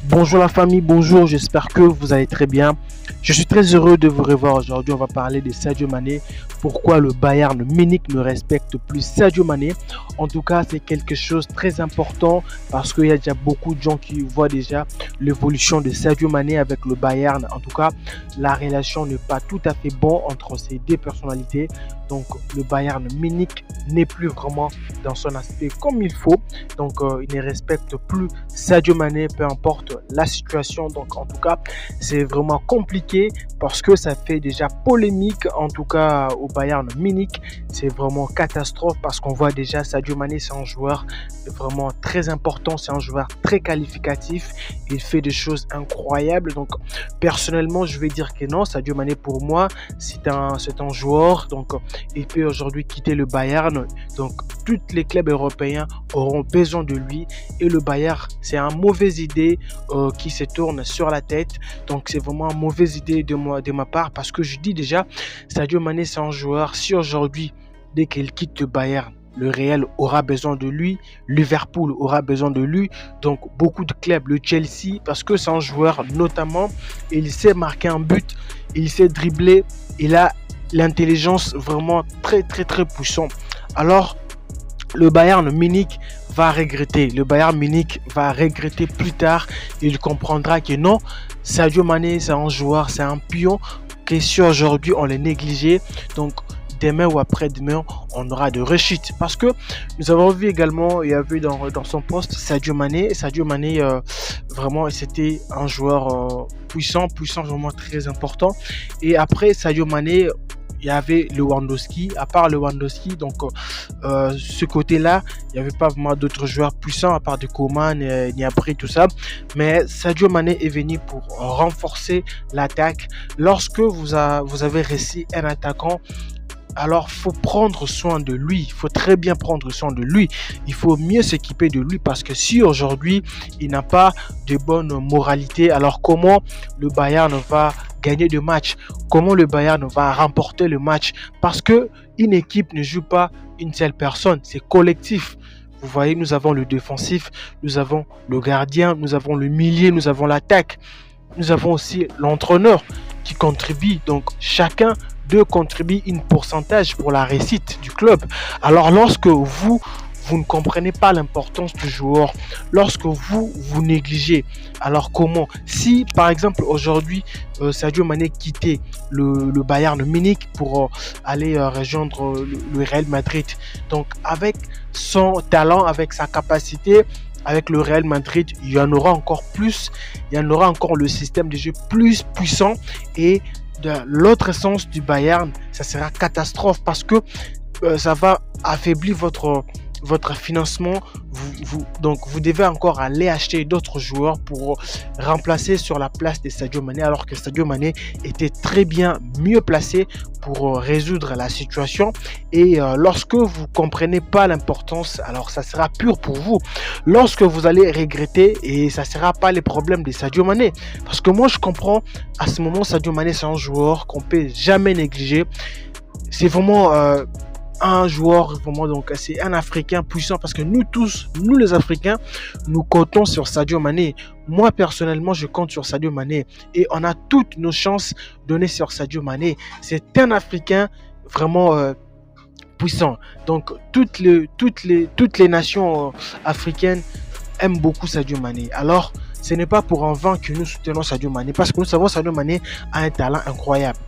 Bonjour la famille, bonjour, j'espère que vous allez très bien. Je suis très heureux de vous revoir aujourd'hui. On va parler de Sadio Mané. Pourquoi le Bayern Munich ne respecte plus Sadio Mané? En tout cas, c'est quelque chose de très important parce qu'il y a déjà beaucoup de gens qui voient déjà l'évolution de Sadio Mané avec le Bayern. En tout cas, la relation n'est pas tout à fait bonne entre ces deux personnalités. Donc, le Bayern Munich n'est plus vraiment dans son aspect comme il faut. Donc, il ne respecte plus Sadio Mané, peu importe la situation. Donc, en tout cas, c'est vraiment compliqué parce que ça fait déjà polémique, en tout cas au Bayern Munich. C'est vraiment catastrophe parce qu'on voit déjà Sadio Mané, c'est un joueur vraiment très important, c'est un joueur très qualificatif. Il fait des choses incroyables. Donc, personnellement, je vais dire que non, Sadio Mané, pour moi, c'est un joueur. Donc, il peut aujourd'hui quitter le Bayern. Donc, tous les clubs européens auront besoin de lui. Et le Bayern, c'est une mauvaise idée qui se tourne sur la tête. Donc, c'est vraiment une mauvaise idée de ma part parce que je dis déjà, Sadio Mané, c'est un joueur. Si aujourd'hui, dès qu'il quitte le Bayern, le Real aura besoin de lui, Liverpool aura besoin de lui, donc beaucoup de clubs, le Chelsea, parce que c'est un joueur notamment, il sait marquer un but, il sait dribbler, il a l'intelligence vraiment très puissant. Alors, le Bayern Munich va regretter. Le Bayern Munich va regretter plus tard. Il comprendra que non, Sadio Mané, c'est un joueur, c'est un pion que si aujourd'hui on les négligeait, donc demain ou après-demain, on aura de rechutes. Parce que nous avons vu également, il y avait dans son poste Sadio Mané. Sadio Mané, vraiment, c'était un joueur puissant, vraiment très important. Et après Sadio Mané, il y avait Lewandowski. À part Lewandowski, donc ce côté-là, il n'y avait pas vraiment d'autres joueurs puissants à part de Coman, Gnabry, tout ça. Mais Sadio Mané est venu pour renforcer l'attaque. Lorsque vous avez réussi un attaquant, alors faut prendre soin de lui, il faut très bien prendre soin de lui, il faut mieux s'équiper de lui parce que si aujourd'hui il n'a pas de bonne moralité, alors comment le Bayern va gagner de match, comment le Bayern va remporter le match, parce que une équipe ne joue pas une seule personne, c'est collectif. Vous voyez, nous avons le défensif, nous avons le gardien, nous avons le milieu, nous avons l'attaque, nous avons aussi l'entraîneur qui contribue, donc chacun de contribuer un pourcentage pour la réussite du club. Alors lorsque vous ne comprenez pas l'importance du joueur, lorsque vous négligez, alors comment? Si par exemple aujourd'hui Sadio Mané quittait le Bayern Munich pour aller rejoindre le Real Madrid, donc avec son talent, avec sa capacité, avec le Real Madrid, il y en aura encore plus, il y en aura encore le système de jeu plus puissant et de l'autre sens du Bayern, ça sera catastrophe parce que ça va affaiblir votre financement. Donc vous devez encore aller acheter d'autres joueurs pour remplacer sur la place de Sadio Mané, alors que Sadio Mané était très bien mieux placé pour résoudre la situation. Et lorsque vous comprenez pas l'importance, alors ça sera pur pour vous. Lorsque vous allez regretter, et ça sera pas les problèmes de Sadio Mané, parce que moi je comprends à ce moment Sadio Mané c'est un joueur qu'on peut jamais négliger. C'est vraiment un joueur vraiment, donc c'est un Africain puissant parce que nous tous, nous les Africains, nous comptons sur Sadio Mané. Moi personnellement, je compte sur Sadio Mané et on a toutes nos chances données sur Sadio Mané. C'est un Africain vraiment puissant. Donc toutes les nations africaines aiment beaucoup Sadio Mané. Alors, ce n'est pas pour en vain que nous soutenons Sadio Mané parce que nous savons Sadio Mané a un talent incroyable.